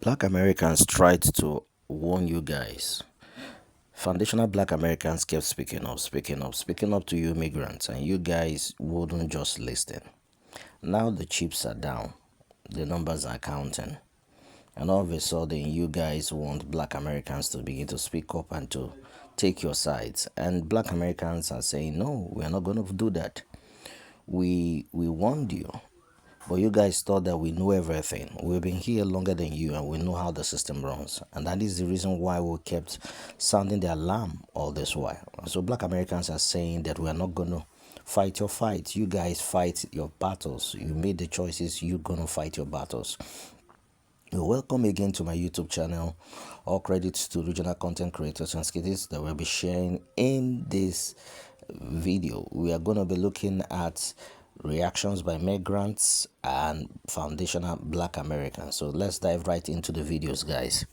Black Americans tried to warn you guys. Foundational Black Americans kept speaking up to you immigrants, and you guys wouldn't just listen. Now the chips are down, the numbers are counting, and all of a sudden, you guys want Black Americans to begin to speak up and to take your sides. And Black Americans are saying, no, we are not going to do that. We warned you. But you guys thought that we know everything. We've been here longer than you and we know how the system runs. And that is the reason why we kept sounding the alarm all this while. So Black Americans are saying that we are not going to fight your fight. You guys fight your battles. You made the choices. You're going to fight your battles. Welcome again to my YouTube channel. All credits to regional content creators and skits that we'll be sharing in this video. We are going to be looking at reactions by migrants and foundational Black Americans. So let's dive right into the videos, guys.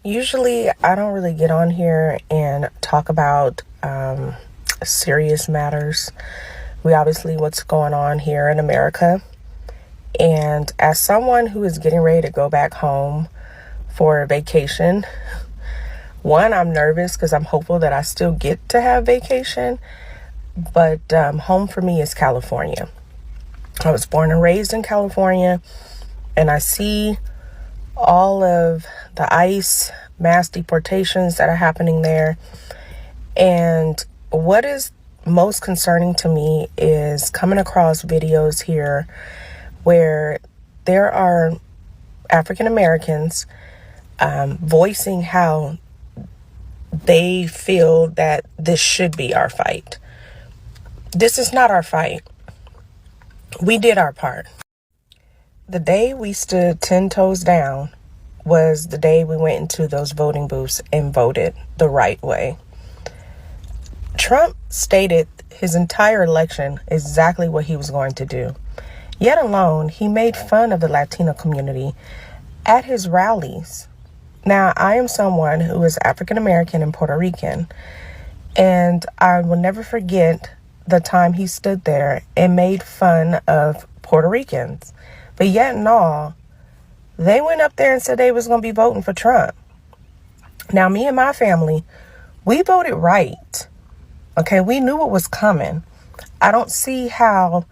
Usually, I don't really get on here and talk about serious matters. We obviously what's going on here in America. And as someone who is getting ready to go back home for a vacation, one, I'm nervous because I'm hopeful that I still get to have vacation. But home for me is California. I was born and raised in California, and I see all of the ICE mass deportations that are happening there. And what is most concerning to me is coming across videos here where there are African Americans voicing how they feel that this should be our fight. This is not our fight. We did our part. The day we stood 10 toes down was the day we went into those voting booths and voted the right way. Trump stated his entire election exactly what he was going to do. Yet alone, he made fun of the Latino community at his rallies. Now, I am someone who is African American and Puerto Rican, and I will never forget the time he stood there and made fun of Puerto Ricans. But yet and all, they went up there and said they was going to be voting for Trump. Now, me and my family, we voted right. Okay, we knew what was coming. I don't see how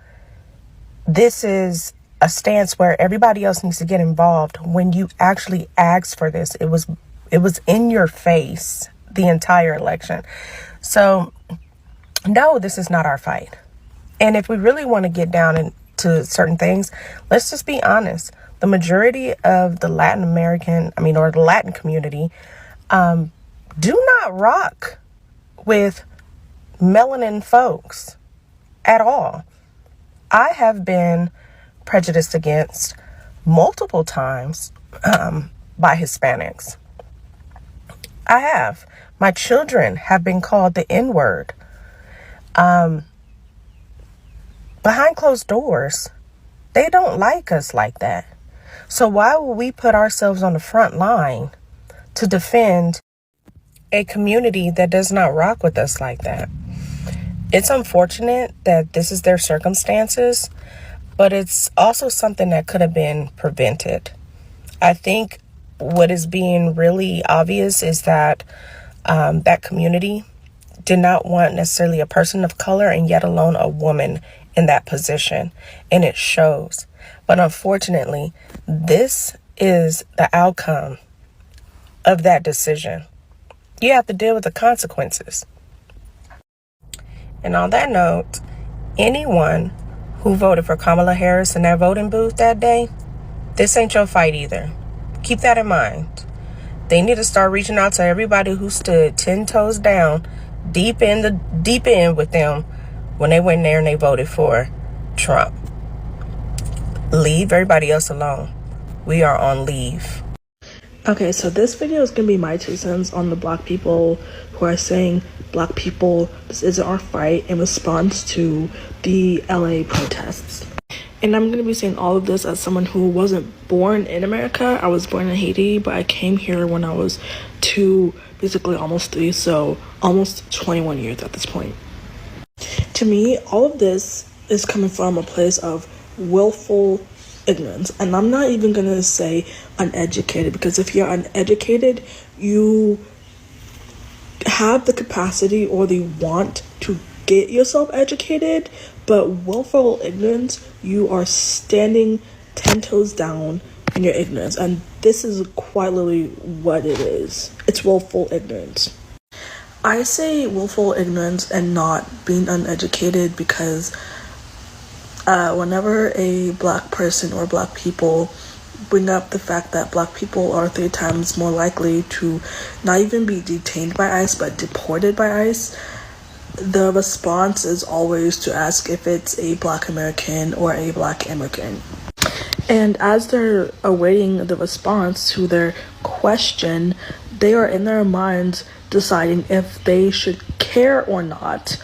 this is a stance where everybody else needs to get involved when you actually asked for this. It was in your face the entire election. So, no, this is not our fight. And if we really want to get down into certain things, let's just be honest. The majority of the the Latin community, do not rock with melanin folks at all. I have been prejudiced against multiple times by Hispanics. I have. My children have been called the N-word. Behind closed doors, they don't like us like that. So why would we put ourselves on the front line to defend a community that does not rock with us like that? It's unfortunate that this is their circumstances, but it's also something that could have been prevented. I think what is being really obvious is that that community did not want necessarily a person of color and yet alone a woman in that position. And it shows. But unfortunately, this is the outcome of that decision. You have to deal with the consequences. And on that note, anyone who voted for Kamala Harris in that voting booth that day, this ain't your fight either. Keep that in mind. They need to start reaching out to everybody who stood 10 toes down, deep in with them when they went there and they voted for Trump. Leave everybody else alone. We are on leave. Okay, so this video is going to be my 2 cents on the Black people who are saying, Black people, this isn't our fight, in response to the LA protests. And I'm going to be saying all of this as someone who wasn't born in America. I was born in Haiti, but I came here when I was 2, basically almost 3, so almost 21 years at this point. To me, all of this is coming from a place of willful ignorance. And I'm not even going to say uneducated, because if you're uneducated, you have the capacity or the want to get yourself educated, but willful ignorance, you are standing 10 toes down in your ignorance. And this is quite literally what it is. It's willful ignorance. I say willful ignorance and not being uneducated because whenever a black person or black people bring up the fact that black people are 3 times more likely to not even be detained by ICE but deported by ICE, the response is always to ask if it's a black American or a black immigrant. And as they're awaiting the response to their question, they are in their minds deciding if they should care or not,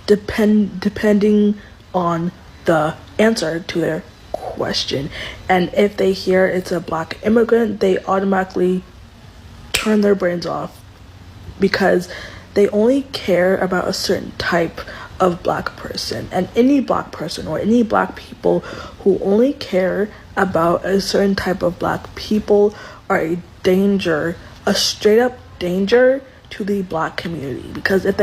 depending on the answer to their question. And if they hear it's a black immigrant, they automatically turn their brains off because they only care about a certain type of black person. And any black person or any black people who only care about a certain type of black people are a danger, a straight up danger to the black community. Because if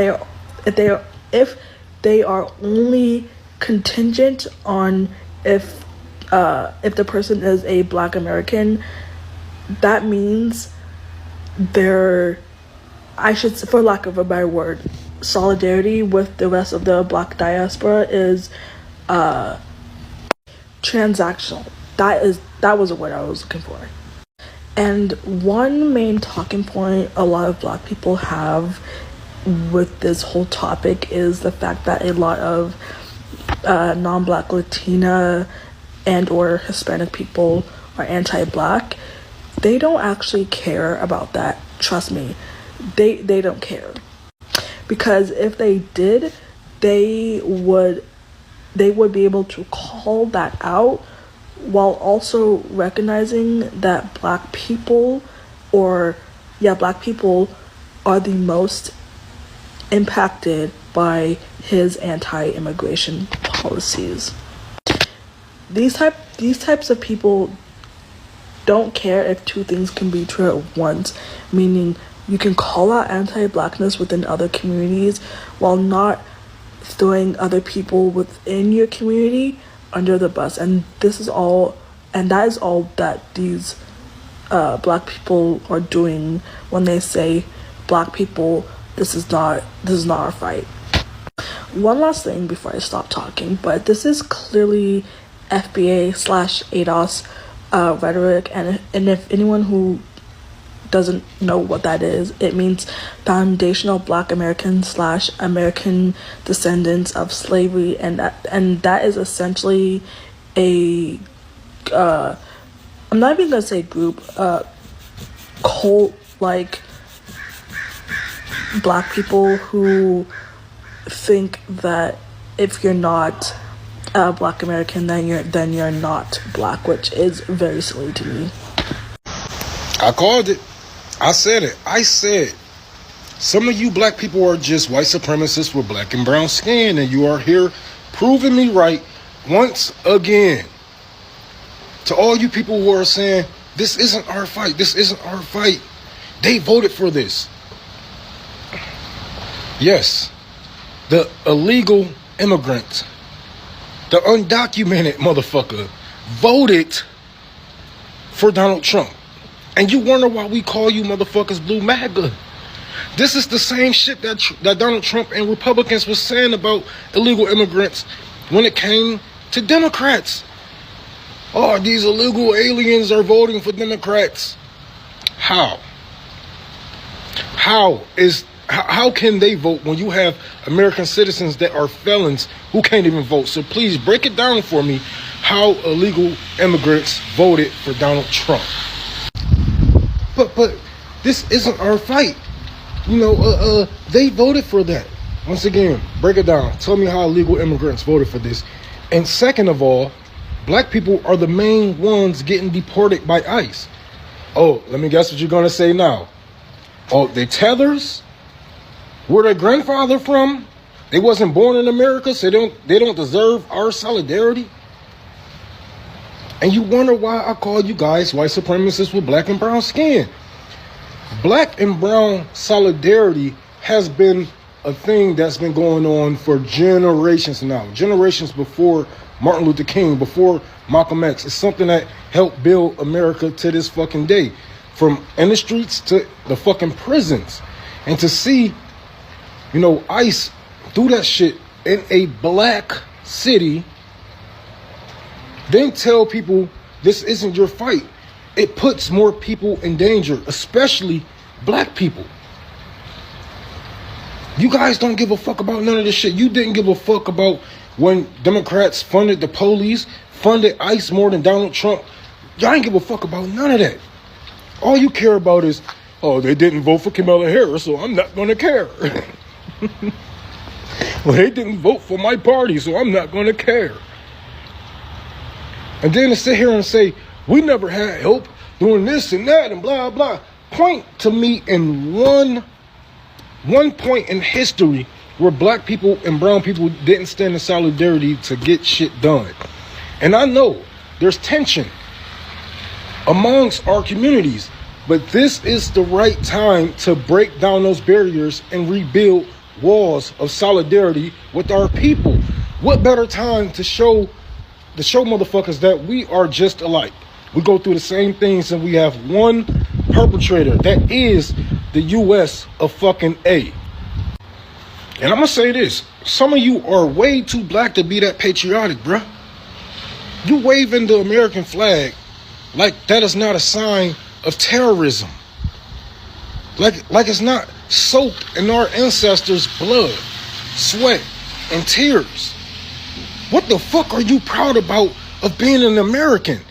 they are only contingent on if the person is a black American, that means for lack of a better word, solidarity with the rest of the black diaspora is transactional. That was the word I was looking for. And one main talking point a lot of black people have with this whole topic is the fact that a lot of non-black Latina and or Hispanic people are anti-black. They don't actually care about that. Trust me, they don't care. Because if they did, they would be able to call that out while also recognizing that black people are the most impacted by his anti-immigration policies. These types of people don't care if 2 things can be true at once, meaning you can call out anti-blackness within other communities while not throwing other people within your community under the bus. And that is all that these black people are doing when they say, black people, this is not our fight. One last thing before I stop talking, but this is clearly FBA/ADOS rhetoric, and if anyone who doesn't know what that is, it means foundational black American/American descendants of slavery, and that is essentially a I'm not even gonna say group, cult like black people who think that if you're not black American, then you're not black, which is very silly to me. I called it. I said it. I said, some of you black people are just white supremacists with black and brown skin, and you are here proving me right once again. To all you people who are saying, this isn't our fight, they voted for this. Yes, the illegal immigrant, the undocumented motherfucker, voted for Donald Trump. And you wonder why we call you motherfuckers blue MAGA. This is the same shit that Donald Trump and Republicans was saying about illegal immigrants when it came to Democrats. Oh, these illegal aliens are voting for Democrats. How? How can they vote when you have American citizens that are felons who can't even vote? So please break it down for me how illegal immigrants voted for Donald Trump. But this isn't our fight. They voted for that. Once again, break it down. Tell me how illegal immigrants voted for this. And second of all, black people are the main ones getting deported by ICE. Oh, let me guess what you're going to say now. Oh, they tethers? Where their grandfather from? They wasn't born in America, so they don't deserve our solidarity? And you wonder why I call you guys white supremacists with black and brown skin. Black and brown solidarity has been a thing that's been going on for generations now. Generations before Martin Luther King, before Malcolm X. It's something that helped build America to this fucking day. From in the streets to the fucking prisons. And to see, ICE do that shit in a black city, then tell people this isn't your fight. It puts more people in danger, especially black people. You guys don't give a fuck about none of this shit. You didn't give a fuck about when Democrats funded the police, funded ICE more than Donald Trump. Y'all ain't give a fuck about none of that. All you care about is, oh, they didn't vote for Kamala Harris, so I'm not gonna care. Well, they didn't vote for my party, so I'm not gonna care. And then to sit here and say, we never had help doing this and that and blah, blah. Point to me in one point in history where black people and brown people didn't stand in solidarity to get shit done. And I know there's tension amongst our communities, but this is the right time to break down those barriers and rebuild walls of solidarity with our people. What better time to show motherfuckers that we are just alike. We go through the same things and we have one perpetrator that is the US of fucking A. And I'm gonna say this, some of you are way too black to be that patriotic, bruh. You waving the American flag like that is not a sign of terrorism. Like it's not soaked in our ancestors' blood, sweat, and tears. What the fuck are you proud about of being an American?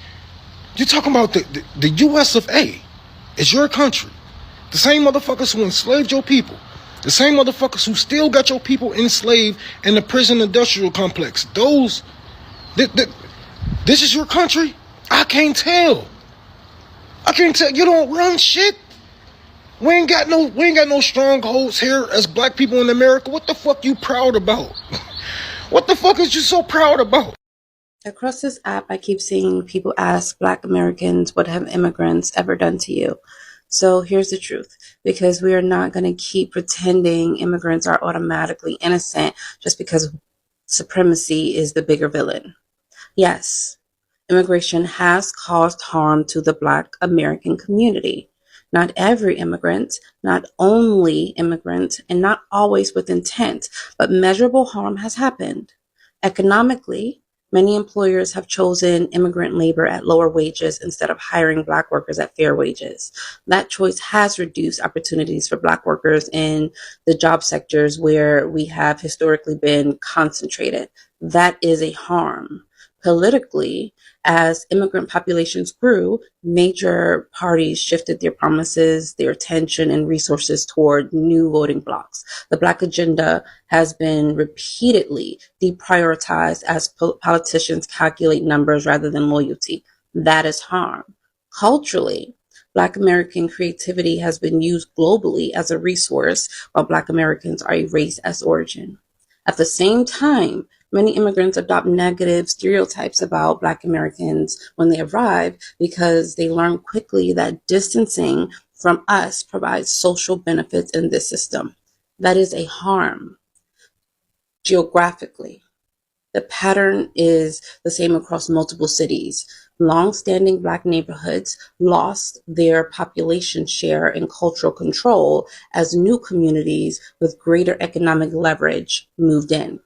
You're talking about the US of A. It's your country. The same motherfuckers who enslaved your people. The same motherfuckers who still got your people enslaved in the prison industrial complex. This is your country? I can't tell. You don't run shit. We ain't got no strongholds here as black people in America. What the fuck you proud about? What the fuck is you so proud about? Across this app, I keep seeing people ask Black Americans, what have immigrants ever done to you? So here's the truth, because we are not going to keep pretending immigrants are automatically innocent just because supremacy is the bigger villain. Yes, immigration has caused harm to the Black American community. Not every immigrant, not only immigrant, and not always with intent, but measurable harm has happened. Economically, many employers have chosen immigrant labor at lower wages instead of hiring Black workers at fair wages. That choice has reduced opportunities for Black workers in the job sectors where we have historically been concentrated. That is a harm. Politically, as immigrant populations grew, major parties shifted their promises, their attention, and resources toward new voting blocs. The Black agenda has been repeatedly deprioritized as politicians calculate numbers rather than loyalty. That is harm. Culturally, Black American creativity has been used globally as a resource, while Black Americans are erased as origin. At the same time, many immigrants adopt negative stereotypes about Black Americans when they arrive because they learn quickly that distancing from us provides social benefits in this system. That is a harm. Geographically, the pattern is the same across multiple cities. Long-standing Black neighborhoods lost their population share and cultural control as new communities with greater economic leverage moved in.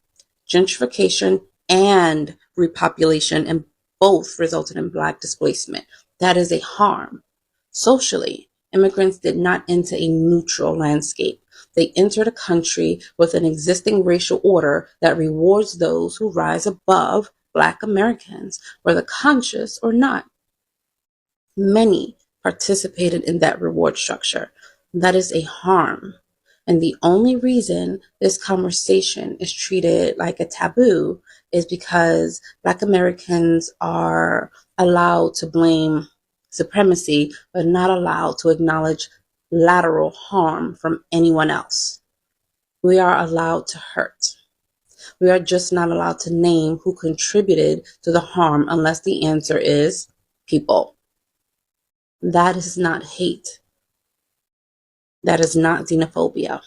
Gentrification and repopulation and both resulted in Black displacement. That is a harm. Socially, immigrants did not enter a neutral landscape. They entered a country with an existing racial order that rewards those who rise above Black Americans, whether conscious or not. Many participated in that reward structure. That is a harm. And the only reason this conversation is treated like a taboo is because Black Americans are allowed to blame supremacy, but not allowed to acknowledge lateral harm from anyone else. We are allowed to hurt. We are just not allowed to name who contributed to the harm unless the answer is people. That is not hate. That is not xenophobia.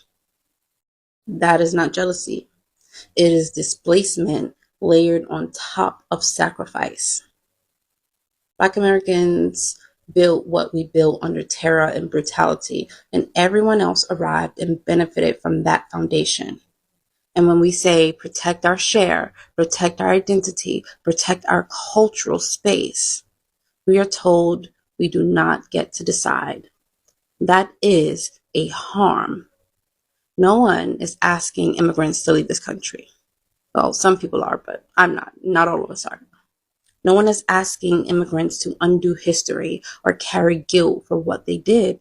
That is not jealousy. It is displacement layered on top of sacrifice. Black Americans built what we built under terror and brutality, and everyone else arrived and benefited from that foundation. And when we say protect our share, protect our identity, protect our cultural space, we are told we do not get to decide. That is a harm. No one is asking immigrants to leave this country. Well, some people are, but I'm not. Not all of us are. No one is asking immigrants to undo history or carry guilt for what they didn't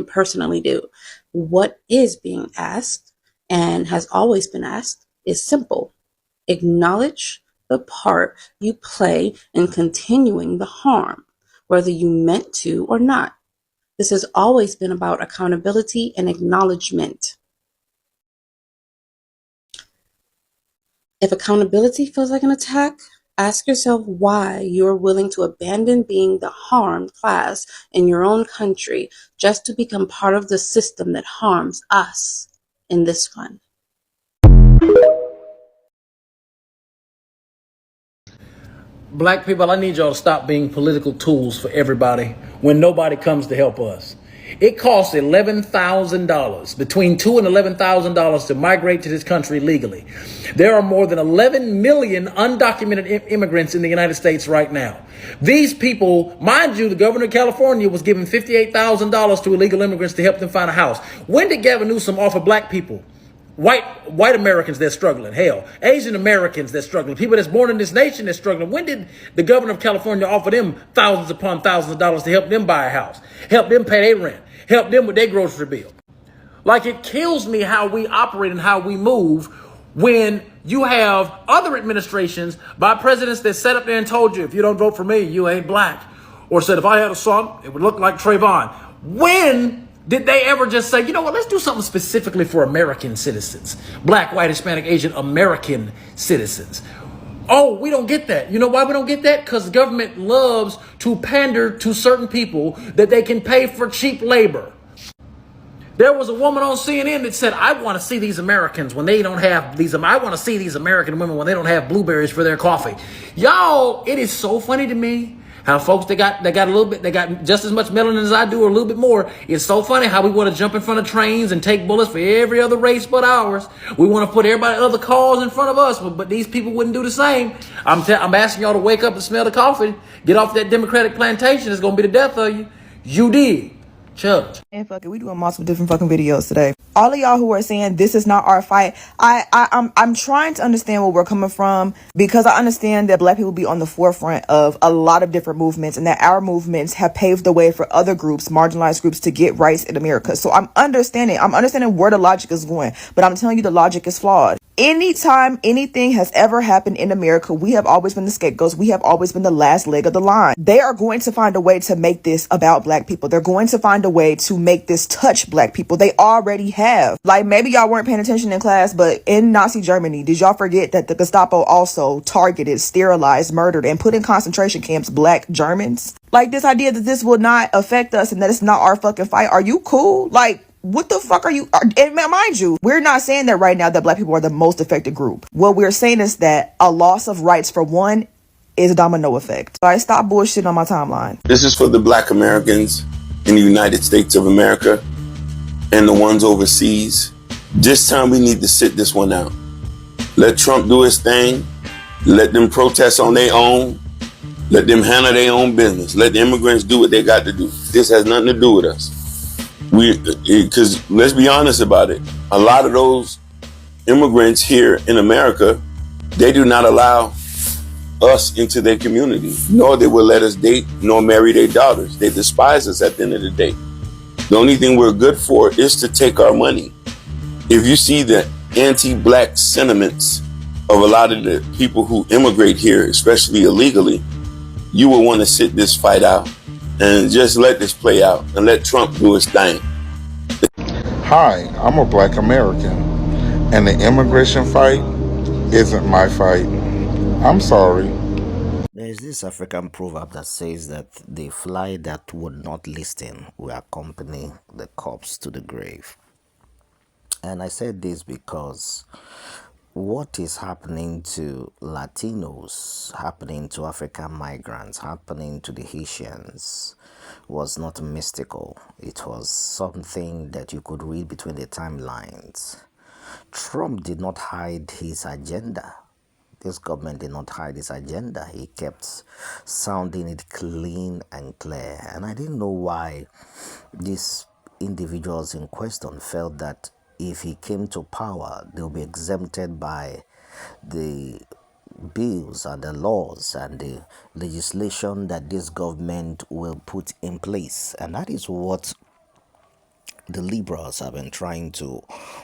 personally do. What is being asked, and has always been asked, is simple. Acknowledge the part you play in continuing the harm, whether you meant to or not. This has always been about accountability and acknowledgement. If accountability feels like an attack, ask yourself why you're willing to abandon being the harmed class in your own country just to become part of the system that harms us in this one. Black people, I need y'all to stop being political tools for everybody when nobody comes to help us. It costs $11,000, between $2,000 and $11,000 to migrate to this country legally. There are more than 11 million undocumented immigrants in the United States right now. These people, mind you, the governor of California was giving $58,000 to illegal immigrants to help them find a house. When did Gavin Newsom offer black people, white Americans that's struggling, hell, Asian Americans that's struggling, people that's born in this nation that's struggling? When did the governor of California offer them thousands upon thousands of dollars to help them buy a house, help them pay their rent, help them with their grocery bill? Like, it kills me how we operate and how we move when you have other administrations by presidents that sat up there and told you, if you don't vote for me, you ain't black. Or said, if I had a son, it would look like Trayvon. When did they ever just say, you know what, let's do something specifically for American citizens, black, white, Hispanic, Asian American citizens? Oh, we don't get that. You know why we don't get that? Because the government loves to pander to certain people that they can pay for cheap labor. There was a woman on CNN that said, I want to see these Americans when they don't have these, I want to see these American women when they don't have blueberries for their coffee. Y'all, it is so funny to me how folks they got a little bit, they got just as much melanin as I do or a little bit more. It's so funny how we want to jump in front of trains and take bullets for every other race but ours. We want to put everybody other cars in front of us, but these people wouldn't do the same. I'm asking y'all to wake up and smell the coffee. Get off that Democratic plantation. It's going to be the death of you. You did. Judge. And fuck it, we doing multiple different fucking videos today. All of y'all who are saying this is not our fight, I'm trying to understand where we're coming from, because I understand that black people be on the forefront of a lot of different movements, and that our movements have paved the way for other groups, marginalized groups, to get rights in America. So I'm understanding where the logic is going, but I'm telling you the logic is flawed. Anytime anything has ever happened in America, we have always been the scapegoats. We have always been the last leg of the line. They are going to find a way to make this about black people. They're going to find a way to make this touch black people. They already have. Like, maybe y'all weren't paying attention in class, but in Nazi Germany, did y'all forget that the Gestapo also targeted, sterilized, murdered, and put in concentration camps black Germans? Like, this idea that this will not affect us and that it's not our fucking fight. Are you cool? Like, what the fuck are you? And mind you, we're not saying that right now that black people are the most affected group. What we're saying is that a loss of rights for one is a domino effect. So I stop bullshitting on my timeline. This is for the black Americans in the United States of America and the ones overseas. This time we need to sit this one out. Let Trump do his thing. Let them protest on their own. Let them handle their own business. Let the immigrants do what they got to do. This has nothing to do with us. Because let's be honest about it. A lot of those immigrants here in America, they do not allow us into their community, nor they will let us date, nor marry their daughters. They despise us at the end of the day. The only thing we're good for is to take our money. If you see the anti-black sentiments of a lot of the people who immigrate here, especially illegally, you will want to sit this fight out and just let this play out and let Trump do his thing. Hi, I'm a black American, and the immigration fight isn't my fight. I'm sorry. There is this African proverb that says that the fly that would not listen will accompany the corpse to the grave. And I said this because what is happening to Latinos, happening to African migrants, happening to the Haitians was not mystical. It was something that you could read between the timelines. Trump did not hide his agenda. This government did not hide his agenda. He kept sounding it clean and clear. And I didn't know why these individuals in question felt that if he came to power, they'll be exempted by the bills and the laws and the legislation that this government will put in place. And that is what the liberals have been trying to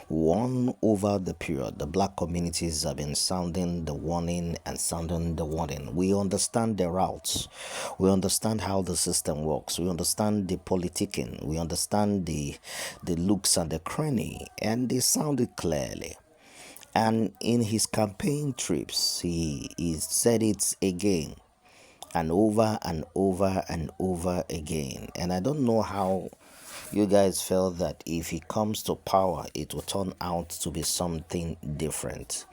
warn over the period. The black communities have been sounding the warning and sounding the warning. We understand the routes. We understand how the system works. We understand the politicking. We understand the looks and the cranny. And they sounded clearly. And in his campaign trips, he said it again and over and over and over again. And I don't know how you guys felt that if he comes to power, it will turn out to be something different.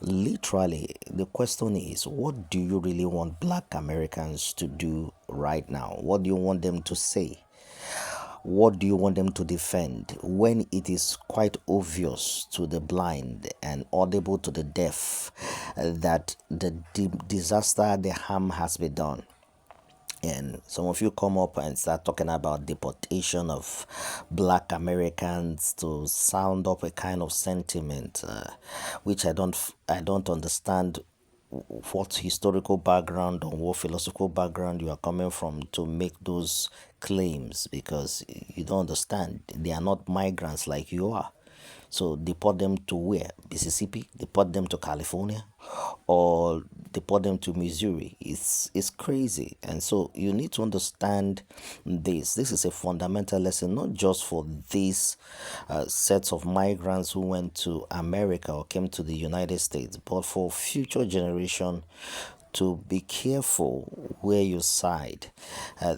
Literally, the question is, what do you really want black Americans to do right now? What do you want them to say? What do you want them to defend when it is quite obvious to the blind and audible to the deaf that the disaster, the harm has been done? And some of you come up and start talking about deportation of black Americans to sound up a kind of sentiment, which I don't understand what historical background or what philosophical background you are coming from to make those claims, because you don't understand. They are not migrants like you are. So deport them to where? Mississippi? Deport them to California? Or deport them to Missouri? It's crazy. And so you need to understand this. This is a fundamental lesson, not just for these sets of migrants who went to America or came to the United States, but for future generation to be careful where you side.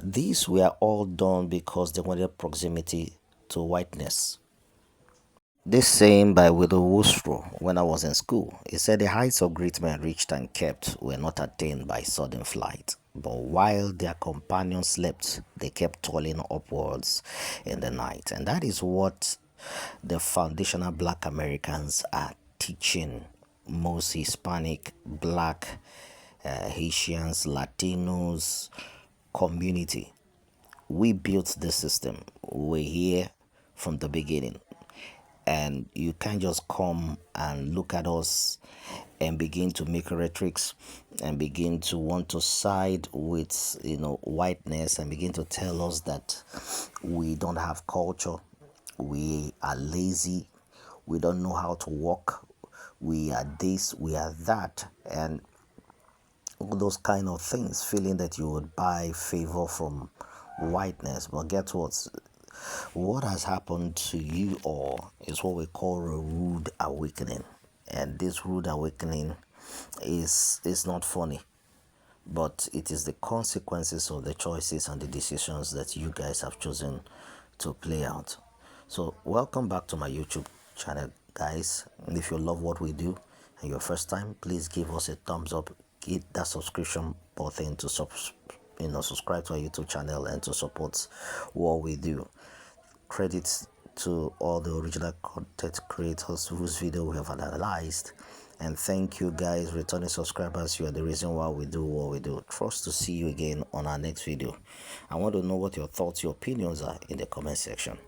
These were all done because they wanted proximity to whiteness. This saying by Widow Woodrow when I was in school, it said the heights of great men reached and kept were not attained by sudden flight, but while their companions slept, they kept toiling upwards in the night. And that is what the foundational black Americans are teaching most Hispanic, black, Haitians, Latinos community. We built the system. We're here from the beginning, and you can't just come and look at us and begin to make rhetorics and begin to want to side with whiteness and begin to tell us that we don't have culture, we are lazy, we don't know how to walk, we are this, we are that, and all those kind of things, feeling that you would buy favor from whiteness. But guess what has happened to you all is what we call a rude awakening. And this rude awakening is not funny, but it is the consequences of the choices and the decisions that you guys have chosen to play out. So welcome back to my YouTube channel, guys. And if you love what we do and your first time, please give us a thumbs up, hit that subscription button to subscribe to our YouTube channel and to support what we do. Credits to all the original content creators whose video we have analyzed, and thank you guys, returning subscribers. You are the reason why we do what we do. Trust to see you again on our next video. I want to know what your thoughts, your opinions are in the comment section.